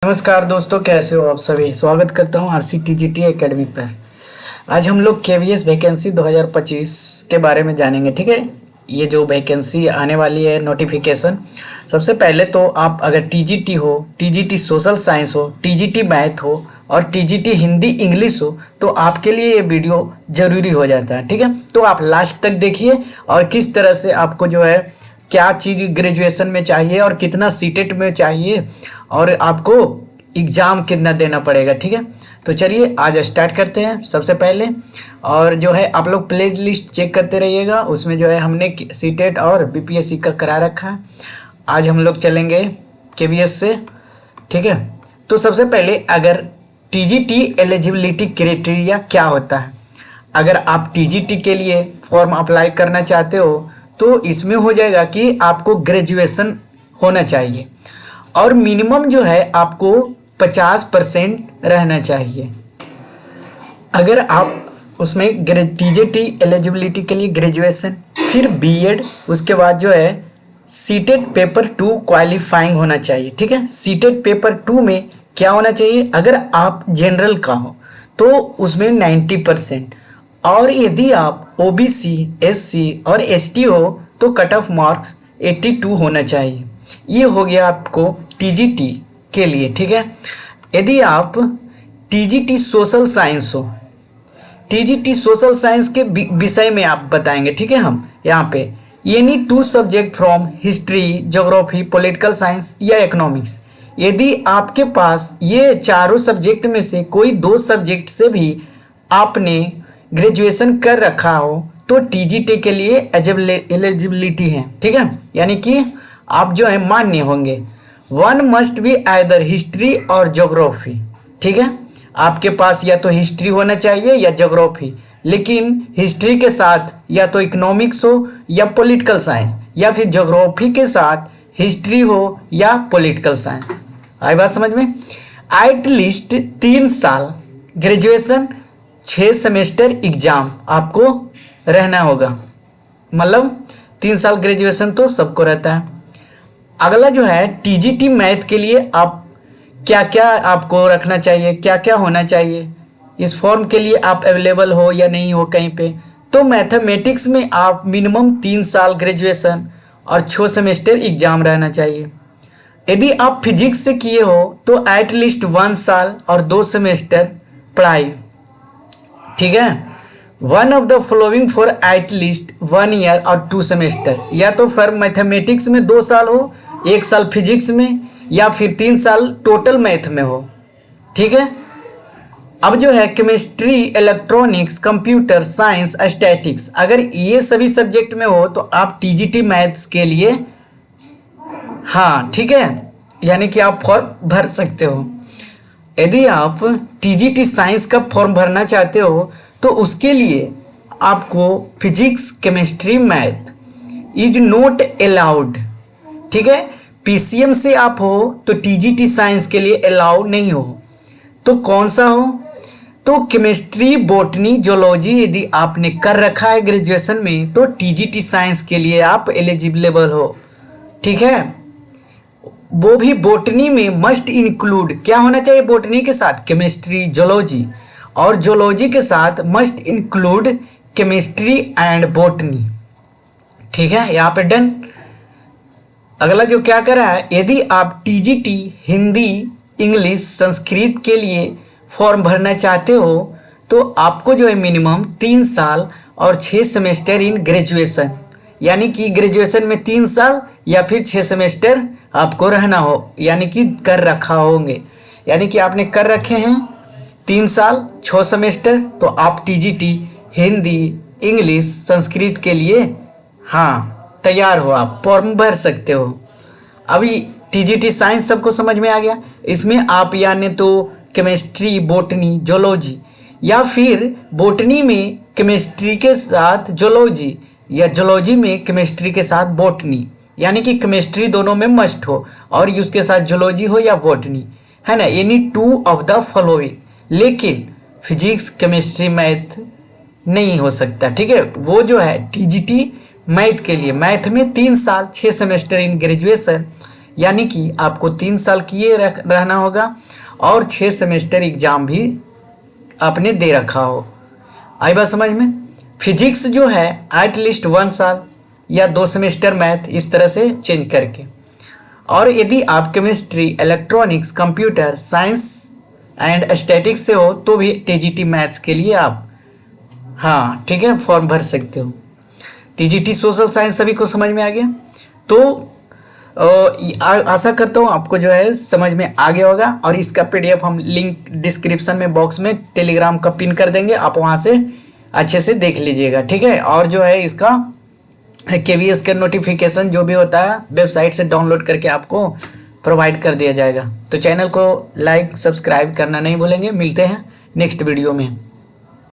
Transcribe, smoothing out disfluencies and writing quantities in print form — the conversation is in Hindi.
नमस्कार दोस्तों, कैसे हो आप सभी। स्वागत करता हूं RCTGT एकेडमी पर। आज हम लोग KVS वैकेंसी 2025 के बारे में जानेंगे। ठीक है, ये जो वैकेंसी आने वाली है नोटिफिकेशन, सबसे पहले तो आप अगर TGT हो, TGT सोशल साइंस हो, TGT मैथ हो और TGT हिंदी इंग्लिश हो तो आपके लिए ये वीडियो ज़रूरी हो जाता है। ठीक है, तो आप लास्ट तक देखिए और किस तरह से आपको जो है क्या चीज़ ग्रेजुएशन में चाहिए और कितना सीटेट में चाहिए और आपको एग्ज़ाम कितना देना पड़ेगा। ठीक है, तो चलिए आज स्टार्ट करते हैं सबसे पहले। और जो है आप लोग प्ले लिस्ट चेक करते रहिएगा, उसमें जो है हमने सीटेट और BPSC का करा रखा है। आज हम लोग चलेंगे KVS से। ठीक है, तो सबसे पहले अगर TGT एलिजिबिलिटी क्राइटेरिया क्या होता है। अगर आप TGT के लिए फॉर्म अप्लाई करना चाहते हो तो इसमें हो जाएगा कि आपको ग्रेजुएशन होना चाहिए और मिनिमम जो है आपको 50% रहना चाहिए। अगर आप उसमें TGT एलिजिबिलिटी के लिए ग्रेजुएशन, फिर B.Ed, उसके बाद जो है सीटेट पेपर 2 क्वालिफाइंग होना चाहिए। ठीक है, सीटेट पेपर 2 में क्या होना चाहिए, अगर आप जनरल का हो तो उसमें 90% और यदि आप OBC, SC और ST हो तो कट ऑफ मार्क्स 82 होना चाहिए। ये हो गया आपको TGT के लिए। ठीक है, यदि आप TGT सोशल साइंस हो, TGT सोशल साइंस के विषय में आप बताएंगे। ठीक है, हम यहाँ पे any 2 subject from history, geography, political science या इकोनॉमिक्स। यदि आपके पास ये चारों सब्जेक्ट में से कोई 2 सब्जेक्ट से भी आपने ग्रेजुएशन कर रखा हो तो TGT के लिए एलिजिबिलिटी है। ठीक है, यानी कि आप जो है मान्य होंगे। 1 मस्ट बी आइदर हिस्ट्री और ज्योग्राफी। ठीक है, आपके पास या तो हिस्ट्री होना चाहिए या ज्योग्राफी, लेकिन हिस्ट्री के साथ या तो इकोनॉमिक्स हो या पॉलिटिकल साइंस, या फिर ज्योग्राफी के साथ हिस्ट्री हो या पॉलिटिकल साइंस। आई बात समझ में। एट लीस्ट 3 साल ग्रेजुएशन, 6 सेमेस्टर एग्जाम आपको रहना होगा। मतलब 3 साल ग्रेजुएशन तो सबको रहता है। अगला जो है TGT मैथ के लिए आप क्या क्या आपको रखना चाहिए, क्या क्या होना चाहिए, इस फॉर्म के लिए आप अवेलेबल हो या नहीं हो कहीं पे। तो मैथमेटिक्स में आप मिनिमम 3 साल ग्रेजुएशन और 6 सेमेस्टर एग्जाम रहना चाहिए। यदि आप फिजिक्स से किए हो तो एट लीस्ट 1 साल और 2 सेमेस्टर पढ़ाई। ठीक है, 1 of the following for at least 1 year और 2 सेमेस्टर। या तो फिर मैथमेटिक्स में 2 साल हो, 1 साल फिजिक्स में, या फिर 3 साल टोटल मैथ में हो। ठीक है, अब जो है chemistry, electronics, computer science, statics, अगर ये सभी सब्जेक्ट में हो तो आप TGT मैथ्स के लिए हाँ ठीक है, यानी कि आप फॉर्म भर सकते हो। यदि आप TGT साइंस का फॉर्म भरना चाहते हो तो उसके लिए आपको physics, chemistry, math is not allowed. ठीक है, PCM से आप हो तो TGT साइंस के लिए अलाउड नहीं हो। तो कौन सा हो, तो केमिस्ट्री, बॉटनी, जोलॉजी यदि आपने कर रखा है ग्रेजुएशन में तो TGT साइंस के लिए आप एलिजिबल हो। ठीक है, वो भी बॉटनी में मस्ट इंक्लूड क्या होना चाहिए, बॉटनी के साथ केमिस्ट्री, जोलॉजी, और जोलॉजी के साथ must include chemistry and botany. ठीक है, यहाँ पे डन। अगला जो क्या करा है, यदि आप TGT हिंदी, इंग्लिश, संस्कृत के लिए फॉर्म भरना चाहते हो तो आपको जो है मिनिमम 3 साल और 6 सेमेस्टर इन ग्रेजुएशन, यानी कि ग्रेजुएशन में 3 साल या फिर 6 सेमेस्टर आपको रहना हो, यानी कि कर रखा होंगे, यानी कि आपने कर रखे हैं 3 साल 6 सेमेस्टर, तो आप TGT हिंदी, इंग्लिश, संस्कृत के लिए हाँ तैयार हो, आप फॉर्म भर सकते हो। अभी TGT साइंस सबको समझ में आ गया। इसमें आप यानी तो केमिस्ट्री, बॉटनी, जोलॉजी, या फिर बॉटनी में केमिस्ट्री के साथ जोलॉजी या जोलॉजी में केमिस्ट्री के साथ बॉटनी, यानी कि केमिस्ट्री दोनों में मस्ट हो और उसके साथ जोलॉजी हो या बॉटनी, है ना, एनी 2 ऑफ द फॉलोइंग। लेकिन फिजिक्स, केमिस्ट्री, मैथ नहीं हो सकता। ठीक है, वो जो है TGT मैथ के लिए, मैथ में 3 साल 6 सेमेस्टर इन ग्रेजुएशन, यानी कि आपको 3 साल किए रहना होगा और 6 सेमेस्टर एग्ज़ाम भी आपने दे रखा हो। आई बात समझ में। फिजिक्स जो है एटलीस्ट 1 साल या 2 सेमेस्टर मैथ, इस तरह से चेंज करके। और यदि आप chemistry, electronics, computer science and statics से हो तो भी टीजीटी मैथ्स के लिए आप हाँ ठीक है फॉर्म भर सकते हो। टीजीटी सोशल साइंस सभी को समझ में आ गया। तो आशा करता हूँ आपको जो है समझ में आ गया होगा। और इसका पीडीएफ हम लिंक डिस्क्रिप्शन में बॉक्स में टेलीग्राम का पिन कर देंगे, आप वहाँ से अच्छे से देख लीजिएगा, ठीक है। और जो है इसका केवीएस का नोटिफिकेशन जो भी होता है वेबसाइट से डाउनलोड करके आपको प्रोवाइड कर दिया जाएगा। तो चैनल को लाइक सब्सक्राइब करना नहीं भूलेंगे। मिलते हैं नेक्स्ट वीडियो में।